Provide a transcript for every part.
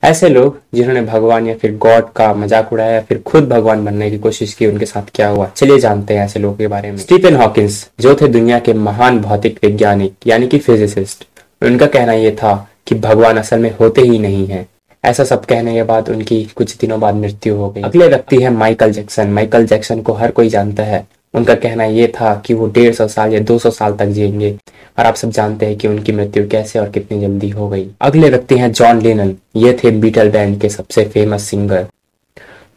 ऐसे लोग जिन्होंने भगवान या फिर गॉड का मजाक उड़ाया या फिर खुद भगवान बनने की कोशिश की, उनके साथ क्या हुआ, चलिए जानते हैं ऐसे लोगों के बारे में। स्टीफन हॉकिंस जो थे दुनिया के महान भौतिक वैज्ञानिक यानी कि फिजिसिस्ट, उनका कहना यह था कि भगवान असल में होते ही नहीं है। ऐसा सब कहने के बाद उनकी कुछ दिनों बाद मृत्यु हो गई। अगले व्यक्ति है माइकल जैक्सन। माइकल जैक्सन को हर कोई जानता है। उनका कहना ये था कि वो 150 साल या 200 साल तक जिएंगे, और आप सब जानते हैं कि उनकी मृत्यु कैसे और कितनी जल्दी हो गई। अगले व्यक्ति हैं जॉन लेनन। ये थे बीटल बैंड के सबसे फेमस सिंगर।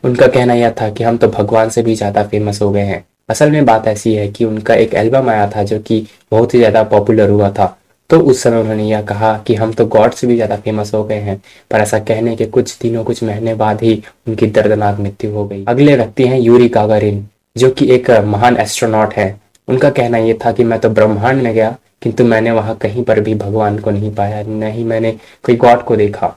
उनका कहना यह था कि हम तो भगवान से भी ज्यादा फेमस हो गए हैं। असल में बात ऐसी है कि उनका एक एल्बम आया था जो कि बहुत ही ज्यादा पॉपुलर हुआ था, तो उस समय उन्होंने यह कहा कि हम तो गॉड से भी ज्यादा फेमस हो गए हैं। पर ऐसा कहने के कुछ दिनों कुछ महीने बाद ही उनकी दर्दनाक मृत्यु हो गई। अगले व्यक्ति हैं यूरी गागारिन, जो कि एक महान एस्ट्रोनॉट है। उनका कहना यह था कि मैं तो ब्रह्मांड में गया, किंतु मैंने वहां कहीं पर भी भगवान को नहीं पाया, न ही मैंने कोई गॉड को देखा।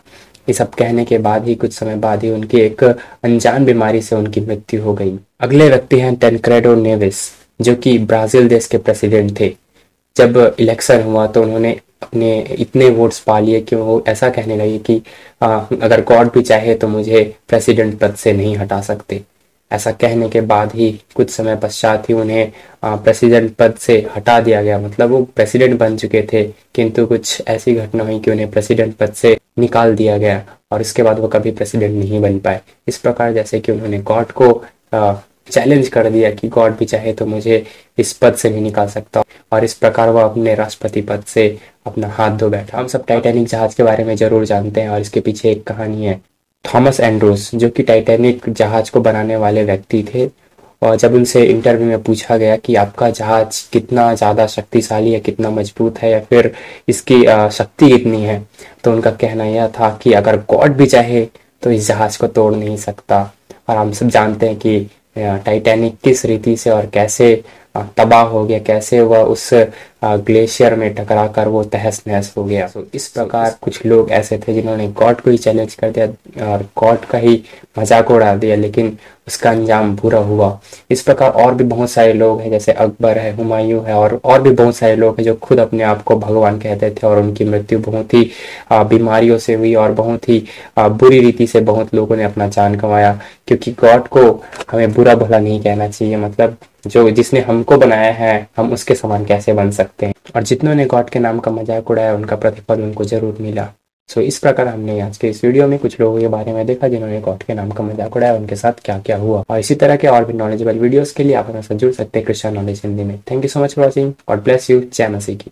ये सब कहने के बाद ही कुछ समय बाद ही उनकी एक अनजान बीमारी से उनकी मृत्यु हो गई। अगले व्यक्ति हैं टेनक्रेडो नेविस, जो कि ब्राजील देश के प्रेसिडेंट थे। जब इलेक्शन हुआ तो उन्होंने अपने इतने वोट्स पा लिए कि वो ऐसा कहने लगे कि अगर गॉड भी चाहे तो मुझे प्रेसिडेंट पद से नहीं हटा सकते। ऐसा कहने के बाद ही कुछ समय पश्चात ही उन्हें प्रेसिडेंट पद से हटा दिया गया। मतलब वो प्रेसिडेंट बन चुके थे, किंतु कुछ ऐसी घटना हुई कि उन्हें प्रेसिडेंट पद से निकाल दिया गया, और इसके बाद वो कभी प्रेसिडेंट नहीं बन पाए। इस प्रकार जैसे कि उन्होंने गॉड को चैलेंज कर दिया कि गॉड भी चाहे तो मुझे इस पद से नहीं निकाल सकता, और इस प्रकार वह अपने राष्ट्रपति पद से अपना हाथ धो बैठा। हम सब टाइटैनिक जहाज के बारे में जरूर जानते हैं, और इसके पीछे एक कहानी है। थॉमस एंड्रूस जो कि टाइटैनिक जहाज को बनाने वाले व्यक्ति थे, और जब उनसे इंटरव्यू में पूछा गया कि आपका जहाज कितना ज़्यादा शक्तिशाली है, कितना मजबूत है, या फिर इसकी शक्ति कितनी है, तो उनका कहना यह था कि अगर गॉड भी चाहे तो इस जहाज को तोड़ नहीं सकता। और हम सब जानते हैं कि टाइटैनिक किस रीति से और कैसे तबाह हो गया, कैसे वह उस ग्लेशियर में टकरा कर वो तहस नहस हो गया। तो इस प्रकार कुछ लोग ऐसे थे जिन्होंने गॉड को ही चैलेंज कर दिया और गॉड का ही मजाक उड़ा दिया, लेकिन उसका अंजाम बुरा हुआ। इस प्रकार और भी बहुत सारे लोग हैं, जैसे अकबर है, हुमायूं है, और भी बहुत सारे लोग हैं जो खुद अपने आप को भगवान कहते थे, और उनकी मृत्यु बहुत ही बीमारियों से हुई, और बहुत ही बुरी रीति से बहुत लोगों ने अपना जान गंवाया। क्योंकि गॉड को हमें बुरा भला नहीं कहना चाहिए। मतलब जो जिसने हमको बनाया है हम उसके समान कैसे बन सकते हैं, और जितनों ने गॉड के नाम का मजाक उड़ाया उनका प्रतिफल उनको जरूर मिला। सो इस प्रकार हमने आज के इस वीडियो में कुछ लोगों के बारे में देखा जिन्होंने गॉड के नाम का मजाक उड़ाया, उनके साथ क्या क्या हुआ। और इसी तरह के और भी नॉलेजेबल वीडियोस के लिए आप हमारे साथ जुड़ सकते हैं क्रिश्चियन नॉलेज हिंदी में। Thank you so much for watching. God bless you. जय मसीह की।